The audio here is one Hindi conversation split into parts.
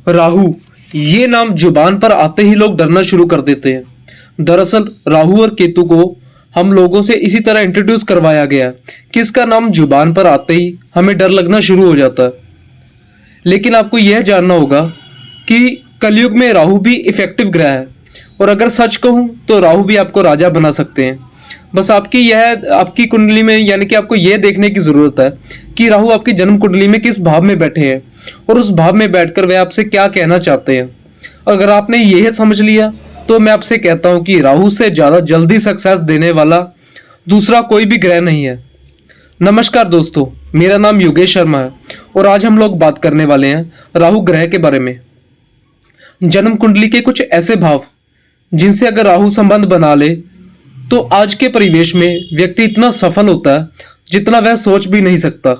राहु, ये नाम जुबान पर आते ही लोग डरना शुरू कर देते हैं। दरअसल राहु और केतु को हम लोगों से इसी तरह इंट्रोड्यूस करवाया गया कि इसका नाम जुबान पर आते ही हमें डर लगना शुरू हो जाता है। लेकिन आपको यह जानना होगा कि कलयुग में राहु भी इफेक्टिव ग्रह है, और अगर सच कहूं तो राहु भी आपको राजा बना सकते हैं। बस आपकी कुंडली में, यानी कि आपको यह देखने की जरूरत है कि राहु आपकी जन्म कुंडली में किस भाव में बैठे हैं और उस भाव में बैठकर वे आपसे क्या कहना चाहते हैं। अगर आपने यह समझ लिया तो मैं आपसे कहता हूं कि राहु से ज्यादा जल्दी सक्सेस देने वाला दूसरा कोई भी ग्रह नहीं है। नमस्कार दोस्तों, मेरा नाम योगेश शर्मा है और आज हम लोग बात करने वाले हैं राहु ग्रह के बारे में। जन्म कुंडली के कुछ ऐसे भाव जिनसे अगर राहु संबंध बना ले तो आज के परिवेश में व्यक्ति इतना सफल होता है जितना वह सोच भी नहीं सकता।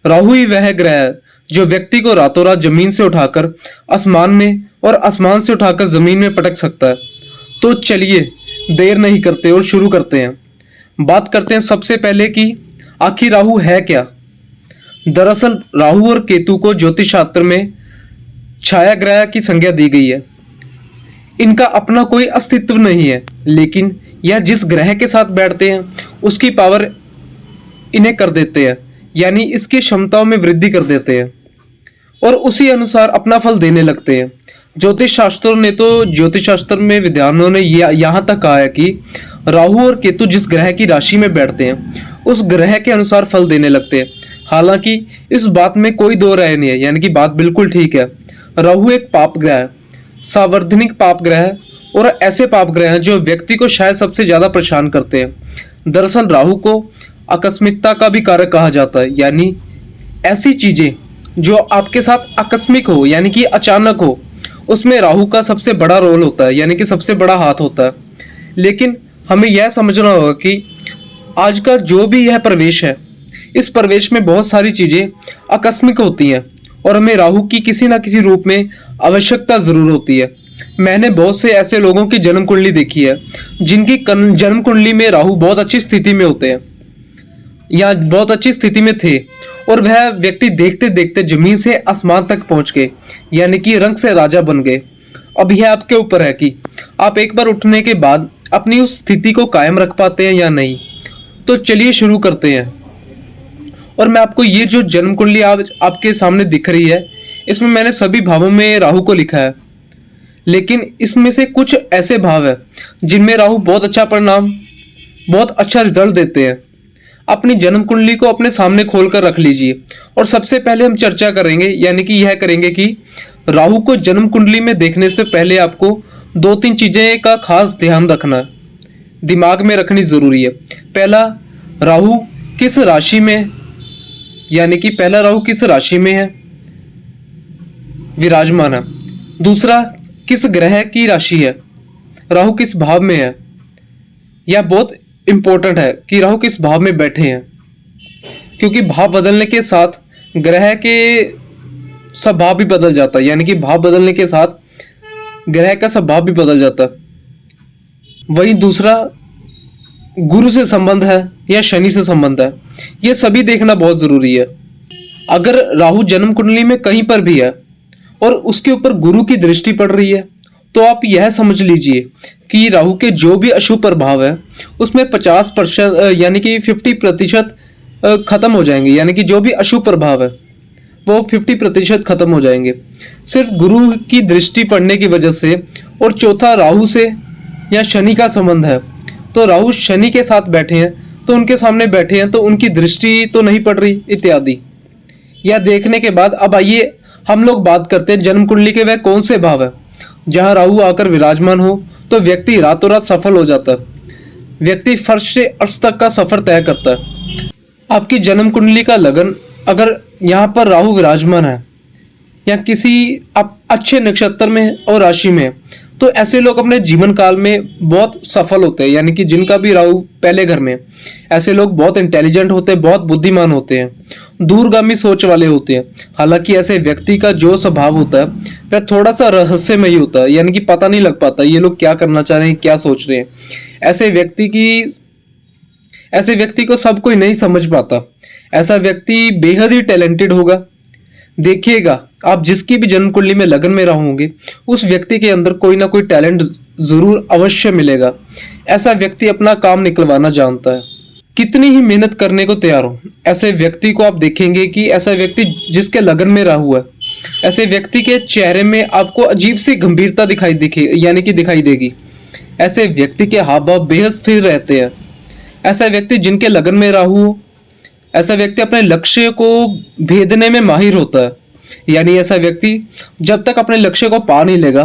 राहु ही वह ग्रह है जो व्यक्ति को रातों रात जमीन से उठाकर आसमान में और आसमान से उठाकर जमीन में पटक सकता है। तो चलिए देर नहीं करते और शुरू करते हैं। बात करते हैं सबसे पहले कि आखिर राहु है क्या। दरअसल राहु और केतु को ज्योतिष शास्त्र में छाया ग्रह की संज्ञा दी गई है। इनका अपना कोई अस्तित्व नहीं है, लेकिन यह जिस ग्रह के साथ बैठते हैं उसकी पावर इन्हें कर देते हैं, यानी इसकी क्षमताओं में वृद्धि कर देते हैं और उसी अनुसार अपना फल देने लगते हैं। ज्योतिष शास्त्र में विद्वानों ने यहाँ तक कहा है कि राहु और केतु जिस ग्रह की राशि में बैठते हैं उस ग्रह के अनुसार फल देने लगते हैं। हालांकि इस बात में कोई दो राय नहीं है, यानी कि बात बिल्कुल ठीक है। राहु एक पाप ग्रह है, सार्वधानिक पाप ग्रह है, और ऐसे पाप ग्रह हैं जो व्यक्ति को शायद सबसे ज्यादा परेशान करते हैं। दरअसल राहु को आकस्मिकता का भी कारक कहा जाता है, यानी ऐसी चीजें जो आपके साथ आकस्मिक हो, यानी कि अचानक हो, उसमें राहु का सबसे बड़ा रोल होता है, यानी कि सबसे बड़ा हाथ होता है। लेकिन हमें यह समझना होगा कि आज का जो भी यह प्रवेश है, इस प्रवेश में बहुत सारी चीजें आकस्मिक होती हैं और हमें राहु की किसी ना किसी रूप में आवश्यकता जरूर होती है। मैंने बहुत से ऐसे लोगों की जन्म कुंडली देखी है जिनकी जन्म कुंडली में राहु बहुत अच्छी स्थिति में होते हैं या बहुत अच्छी स्थिति में थे, और वह व्यक्ति देखते देखते जमीन से आसमान तक पहुंच गए, यानी कि रंग से राजा बन गए। अब यह आपके ऊपर है कि आप एक बार उठने के बाद अपनी उस स्थिति को कायम रख पाते हैं या नहीं। तो चलिए शुरू करते हैं। और मैं आपको ये जो जन्म कुंडली आज आपके सामने दिख रही है, इसमें मैंने सभी भावों में राहु को लिखा है, लेकिन इसमें से कुछ ऐसे भाव है जिनमें राहु बहुत अच्छा परिणाम, बहुत अच्छा रिजल्ट देते हैं। अपनी जन्म कुंडली को अपने सामने खोलकर रख लीजिए और सबसे पहले हम चर्चा करेंगे, यानी कि यह करेंगे कि राहु को जन्म कुंडली में देखने से पहले आपको दो तीन चीजें का खास ध्यान रखना है, दिमाग में रखनी जरूरी है। पहला, राहु किस राशि में, यानी कि पहला राहु किस राशि में है विराजमान है। दूसरा, किस ग्रह की राशि है, राहु किस भाव में है। यह बहुत इंपॉर्टेंट है कि राहु किस भाव में बैठे हैं, क्योंकि भाव बदलने के साथ ग्रह के स्वभाव भी बदल जाता है, यानी कि भाव बदलने के साथ ग्रह का स्वभाव भी बदल जाता है। वहीं दूसरा, गुरु से संबंध है या शनि से संबंध है, यह सभी देखना बहुत जरूरी है। अगर राहु जन्म कुंडली में कहीं पर भी है और उसके ऊपर गुरु की दृष्टि पड़ रही है, तो आप यह समझ लीजिए कि राहु के जो भी अशुभ प्रभाव है उसमें 50% यानी कि 50% खत्म हो जाएंगे, यानी कि जो भी अशुभ प्रभाव है वो 50% खत्म हो जाएंगे सिर्फ गुरु की दृष्टि पड़ने की वजह से। और चौथा, राहु से या शनि का संबंध है, तो राहु शनि के साथ बैठे हैं, तो उनके सामने बैठे हैं तो उनकी दृष्टि तो नहीं पड़ रही इत्यादि। यह देखने के बाद अब आइए हम लोग बात करते हैं जन्म कुंडली के वह कौन से भाव है जहां राहु आकर विराजमान हो तो व्यक्ति रातों रात सफल हो जाता है। व्यक्ति फर्श से अर्श तक का सफर तय करता है। आपकी जन्म कुंडली का लगन अगर यहाँ पर राहु विराजमान है या किसी अच्छे नक्षत्र में और राशि में, तो ऐसे लोग अपने जीवन काल में बहुत सफल होते हैं, यानी कि जिनका भी राहु पहले घर में, ऐसे लोग बहुत इंटेलिजेंट होते हैं, बहुत बुद्धिमान होते हैं, दूरगामी सोच वाले होते हैं। हालांकि ऐसे व्यक्ति का जो स्वभाव होता है वह थोड़ा सा रहस्यमयी होता है, यानी कि पता नहीं लग पाता ये लोग क्या करना चाह रहे हैं, क्या सोच रहे हैं। ऐसे व्यक्ति को सब कोई नहीं समझ पाता। ऐसा व्यक्ति बेहद ही टैलेंटेड होगा, देखिएगा, आप जिसकी भी जन्म कुंडली में लगन में रहोगे, उस व्यक्ति के अंदर कोई ना कोई टैलेंट जरूर अवश्य मिलेगा। ऐसा व्यक्ति अपना काम निकलवाना जानता है, कितनी ही मेहनत करने को तैयार हो। ऐसे व्यक्ति को आप देखेंगे कि ऐसा व्यक्ति जिसके लगन में रहा हुआ है, ऐसे व्यक्ति के चेहरे में आपको अजीब सी गंभीरता दिखाई देगी। ऐसे व्यक्ति के हाव भाव बेहद स्थिर रहते हैं। ऐसा व्यक्ति जिनके लगन में राहु हो, ऐसा व्यक्ति अपने लक्ष्य को भेदने में माहिर होता है। यानी ऐसा व्यक्ति जब तक अपने लक्ष्य को पा नहीं लेगा,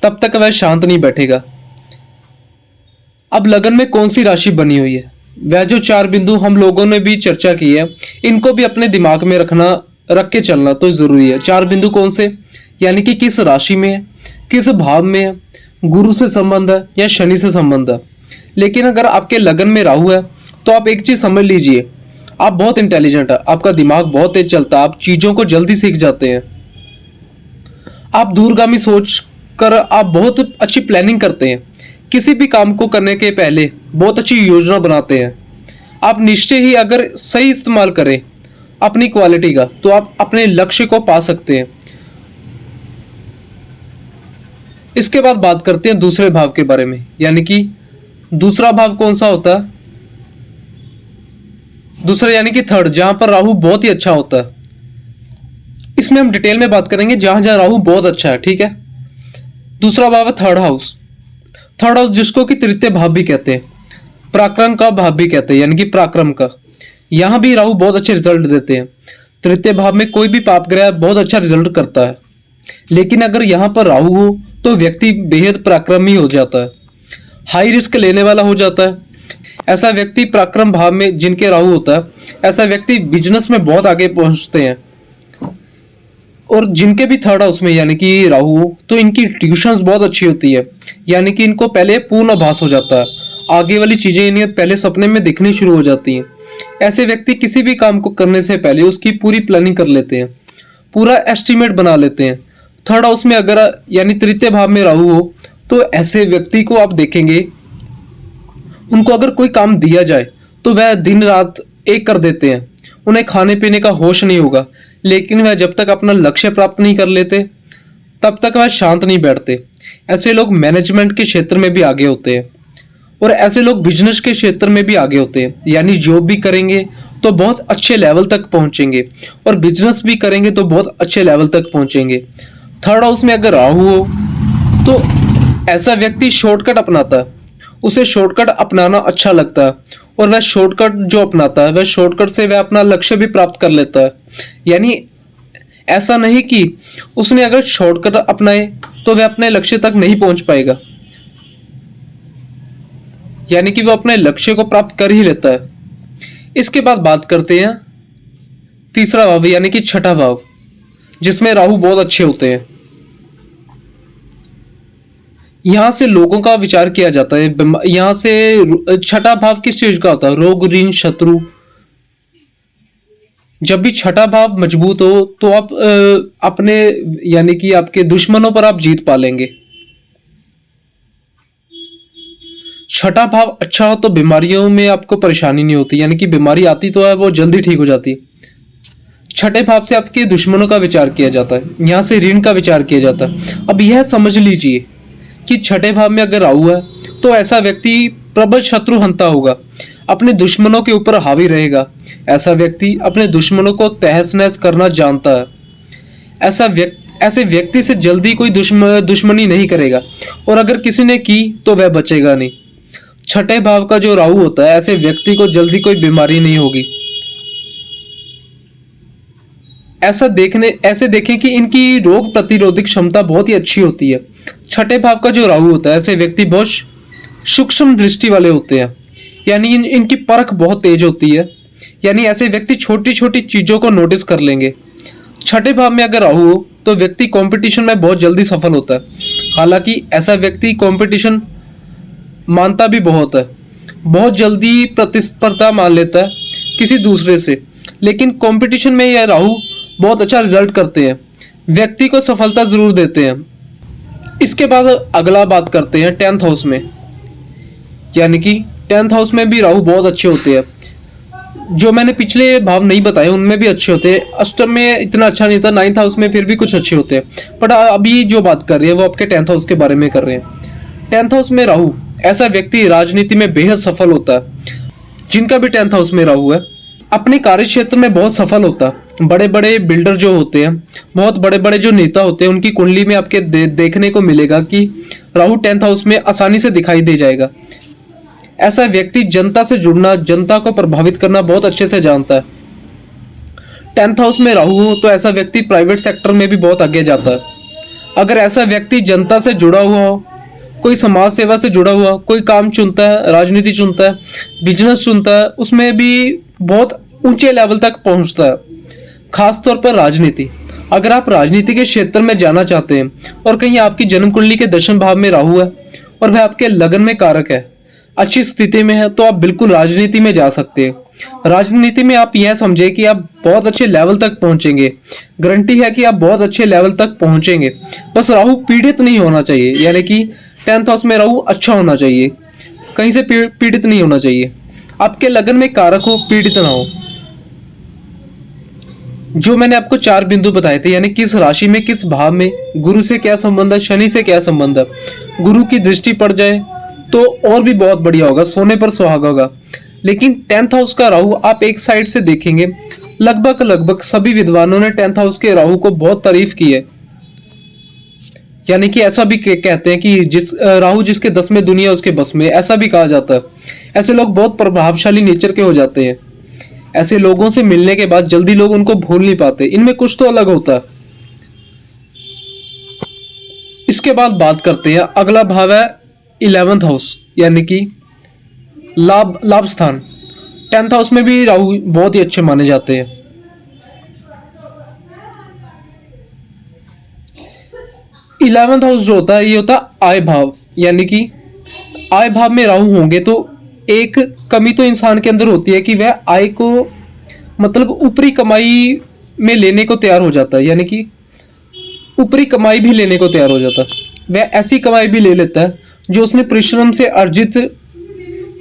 तब तक वह शांत नहीं बैठेगा। अब लगन में कौन सी राशि बनी हुई है, वह जो 4 बिंदु हम लोगों ने भी चर्चा की है, इनको भी अपने दिमाग में रख के चलना तो जरूरी है। 4 बिंदु कौन से, यानी कि किस राशि में है, किस भाव में है, गुरु से संबंध है या शनि से संबंध है। लेकिन अगर आपके लगन में राहु है तो आप एक चीज समझ लीजिए, आप बहुत इंटेलिजेंट है, आपका दिमाग बहुत तेज चलता है, आप चीजों को जल्दी सीख जाते हैं, आप दूरगामी सोच कर आप बहुत अच्छी प्लानिंग करते हैं, किसी भी काम को करने के पहले बहुत अच्छी योजना बनाते हैं। आप निश्चय ही अगर सही इस्तेमाल करें अपनी क्वालिटी का, तो आप अपने लक्ष्य को पा सकते हैं। इसके बाद बात करते हैं दूसरे भाव के बारे में, यानी कि दूसरा भाव कौन सा होता है, दूसरा यानी कि थर्ड, जहां पर राहु बहुत ही अच्छा होता है। इसमें हम डिटेल में बात करेंगे जहां जहां राहु बहुत अच्छा है, ठीक है। दूसरा भाव है थर्ड हाउस। थर्ड हाउस जिसको कि तृतीय भाव भी कहते हैं, पराक्रम का भाव भी कहते हैं, यानी कि पराक्रम का। यहां भी राहु बहुत अच्छे रिजल्ट देते हैं। तृतीय भाव में कोई भी पाप ग्रह बहुत अच्छा रिजल्ट करता है। लेकिन अगर यहां पर राहु हो तो व्यक्ति बेहद पराक्रमी हो जाता है, हाई रिस्क लेने वाला हो जाता है। ऐसा व्यक्ति पराक्रम भाव में जिनके राहु होता है, ऐसा व्यक्ति बिजनेस में बहुत आगे पहुंचते हैं। और जिनके भी थर्ड हाउस में यानी कि राहु हो, तो इनकी ट्यूशंस बहुत अच्छी होती है, यानी कि इनको पहले पूर्ण आभास हो जाता है, आगे वाली चीजें इन्हें पहले सपने में दिखनी शुरू हो जाती हैं। ऐसे व्यक्ति किसी भी काम को करने से पहले उसकी पूरी प्लानिंग कर लेते हैं, पूरा एस्टिमेट बना लेते हैं। थर्ड हाउस में अगर यानी तृतीय भाव में राहु हो, तो ऐसे व्यक्ति को आप देखेंगे, उनको अगर कोई काम दिया जाए तो वह दिन रात एक कर देते हैं, उन्हें खाने पीने का होश नहीं होगा। लेकिन वह जब तक अपना लक्ष्य प्राप्त नहीं कर लेते, तब तक वह शांत नहीं बैठते। ऐसे लोग मैनेजमेंट के क्षेत्र में भी आगे होते हैं, और ऐसे लोग बिजनेस के क्षेत्र में भी आगे होते हैं, यानी जॉब भी करेंगे तो बहुत अच्छे लेवल तक पहुंचेंगे, और बिजनेस भी करेंगे तो बहुत अच्छे लेवल तक पहुंचेंगे। थर्ड हाउस में अगर राहु हो तो ऐसा व्यक्ति शॉर्टकट अपनाता है, उसे शॉर्टकट अपनाना अच्छा लगता है, और वह शॉर्टकट जो अपनाता है, वह शॉर्टकट से वह अपना लक्ष्य भी प्राप्त कर लेता है। यानी ऐसा नहीं कि उसने अगर शॉर्टकट अपनाए तो वह अपने लक्ष्य तक नहीं पहुंच पाएगा, यानी कि वह अपने लक्ष्य को प्राप्त कर ही लेता है। इसके बाद बात करते हैं तीसरा भाव यानी कि छठा भाव, जिसमें राहु बहुत अच्छे होते हैं। यहां से लोगों का विचार किया जाता है। यहां से छठा भाव किस चीज का होता है, रोग ऋण शत्रु। जब भी छठा भाव मजबूत हो तो आप अपने यानी कि आपके दुश्मनों पर आप जीत पा लेंगे। छठा भाव अच्छा हो तो बीमारियों में आपको परेशानी नहीं होती, यानी कि बीमारी आती तो है वो जल्दी ठीक हो जाती। छठे भाव से आपके दुश्मनों का विचार किया जाता है, यहां से ऋण का विचार किया जाता है। अब यह समझ लीजिए कि छठे भाव में अगर राहु है तो ऐसा व्यक्ति प्रबल शत्रु हंता होगा, अपने दुश्मनों के ऊपर हावी रहेगा। ऐसा व्यक्ति अपने दुश्मनों को तहस नहस करना जानता है। ऐसे व्यक्ति से जल्दी कोई दुश्मनी नहीं करेगा, और अगर किसी ने की तो वह बचेगा नहीं। छठे भाव का जो राहु होता है, ऐसे व्यक्ति को जल्दी कोई बीमारी नहीं होगी। ऐसे देखें कि इनकी रोग प्रतिरोधक क्षमता बहुत ही अच्छी होती है। छठे भाव का जो राहु होता है, ऐसे व्यक्ति बहुत सूक्ष्म दृष्टि वाले होते हैं, यानी इनकी परख बहुत तेज होती है, यानी ऐसे व्यक्ति छोटी छोटी चीजों को नोटिस कर लेंगे। छठे भाव में अगर राहु हो तो व्यक्ति कंपटीशन में बहुत जल्दी सफल होता है। हालांकि ऐसा व्यक्ति कंपटीशन मानता भी बहुत है, बहुत जल्दी प्रतिस्पर्धा मान लेता है किसी दूसरे से, लेकिन कंपटीशन में यह राहु बहुत अच्छा रिजल्ट करते हैं, व्यक्ति को सफलता जरूर देते हैं। इसके बाद अगला बात करते हैं 10th हाउस में, यानी कि 10th हाउस में भी राहु बहुत अच्छे होते हैं। जो मैंने पिछले भाव नहीं बताए उनमें भी अच्छे होते हैं। अष्टम में इतना अच्छा नहीं था, नाइन्थ हाउस में फिर भी कुछ अच्छे होते हैं। बट अभी जो बात कर रही है वो आपके 10th हाउस के बारे में कर रहे हैं। 10th हाउस में राहु, ऐसा व्यक्ति राजनीति में बेहद सफल होता है। जिनका भी 10th हाउस में राहु है अपने कार्य क्षेत्र में बहुत सफल होता है। बड़े बड़े बिल्डर जो होते हैं, बहुत बड़े बड़े जो नेता होते हैं, उनकी कुंडली में आपके देखने को मिलेगा कि राहु 10th हाउस में आसानी से दिखाई दे जाएगा। ऐसा व्यक्ति जनता से जुड़ना, जनता को प्रभावित करना बहुत अच्छे से जानता है। 10th हाउस में राहु हो तो ऐसा व्यक्ति प्राइवेट सेक्टर में भी बहुत आगे जाता है। अगर ऐसा व्यक्ति जनता से जुड़ा हुआ हो, कोई समाज सेवा से जुड़ा हुआ, कोई काम चुनता है, राजनीति चुनता है, बिजनेस चुनता है, उसमें भी बहुत ऊंचे लेवल तक पहुंचता है। खास तौर पर राजनीति, अगर आप राजनीति के क्षेत्र में जाना चाहते हैं और कहीं आपकी जन्म कुंडली के 10वें भाव में राहु है और वह आपके लगन में कारक है, अच्छी स्थिति में है, तो आप बिल्कुल राजनीति में जा सकते हैं। राजनीति में आप यह समझे कि आप बहुत अच्छे लेवल तक पहुंचेंगे, गारंटी है कि आप बहुत अच्छे लेवल तक पहुंचेंगे। बस राहु पीड़ित नहीं होना चाहिए, यानी कि 10th हाउस में राहु अच्छा होना चाहिए, कहीं से पीड़ित नहीं होना चाहिए। आपके लगन में कारक हो, पीड़ित ना हो। जो मैंने आपको 4 बिंदु बताए थे, यानी किस राशि में, किस भाव में, गुरु से क्या संबंध है, शनि से क्या संबंध है, गुरु की दृष्टि पड़ जाए तो और भी बहुत बढ़िया होगा, सोने पर सुहागा होगा। लेकिन 10th हाउस का राहु आप एक साइड से देखेंगे, लगभग सभी विद्वानों ने 10th हाउस के राहु को बहुत तारीफ की है। यानी कि ऐसा भी कहते हैं कि राहु जिसके 10 में दुनिया उसके बस में, ऐसा भी कहा जाता है। ऐसे लोग बहुत प्रभावशाली नेचर के हो जाते हैं। ऐसे लोगों से मिलने के बाद जल्दी लोग उनको भूल नहीं पाते, इनमें कुछ तो अलग होता है। इसके बाद बात करते हैं, अगला भाव है 11th हाउस, यानी कि लाभ स्थान। 10th हाउस में भी राहु बहुत ही अच्छे माने जाते हैं। 11th हाउस जो होता है ये होता है आय भाव, यानी कि आय भाव में राहु होंगे तो एक कमी तो इंसान के अंदर होती है कि वह आय को मतलब ऊपरी कमाई में लेने को तैयार हो जाता है, यानी कि ऊपरी कमाई भी लेने को तैयार हो जाता है। वह ऐसी कमाई भी ले लेता है जो उसने परिश्रम से अर्जित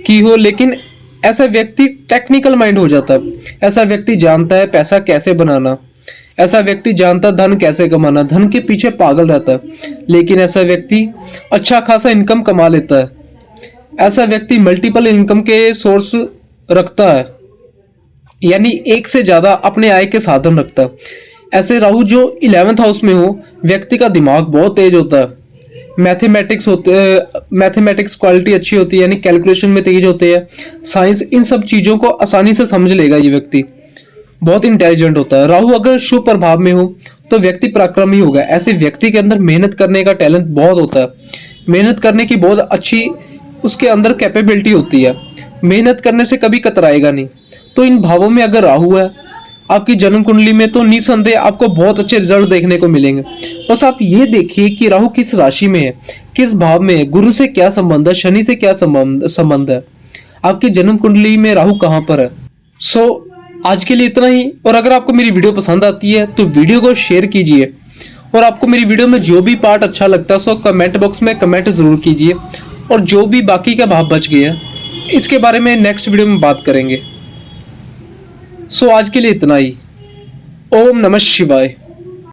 की हो, लेकिन ऐसा व्यक्ति टेक्निकल माइंड हो जाता है। ऐसा व्यक्ति जानता है पैसा कैसे बनाना, ऐसा व्यक्ति जानता है धन कैसे कमाना, धन के पीछे पागल रहता है। लेकिन ऐसा व्यक्ति अच्छा खासा इनकम कमा लेता है। ऐसा व्यक्ति मल्टीपल इनकम के सोर्स रखता है, यानी एक से ज्यादा अपने आय के साधन रखता है। ऐसे राहु जो 11th हाउस में हो, व्यक्ति का दिमाग बहुत तेज होता है। मैथमेटिक्स क्वालिटी अच्छी होती है, यानी कैलकुलेशन में तेज होते हैं, साइंस, इन सब चीजों को आसानी से समझ लेगा। ये व्यक्ति बहुत इंटेलिजेंट होता है। राहु अगर शुभ प्रभाव में हो तो व्यक्ति पराक्रमी होगा। ऐसे व्यक्ति के अंदर मेहनत करने का टैलेंट बहुत होता है, मेहनत करने की बहुत अच्छी उसके अंदर कैपेबिलिटी होती है। मेहनत करने से कभी कतराएगा नहीं। तो इन भावों में अगर राहु है आपकी जन्म कुंडली में तो निसंदेह आपको बहुत अच्छे रिजल्ट देखने को मिलेंगे। बस आप ये देखिए कि राहु किस राशि में है, किस भाव में है, गुरु से क्या संबंध है, शनि से क्या संबंध है, आपकी जन्म कुंडली में राहु कहाँ पर है। सो आज के लिए इतना ही। और अगर आपको मेरी वीडियो पसंद आती है तो वीडियो को शेयर कीजिए, और आपको मेरी वीडियो में जो भी पार्ट अच्छा लगता है सो कमेंट बॉक्स में कमेंट जरूर कीजिए। और जो भी बाकी का भाव बच गया इसके बारे में नेक्स्ट वीडियो में बात करेंगे। सो आज के लिए इतना ही। ओम नमः शिवाय।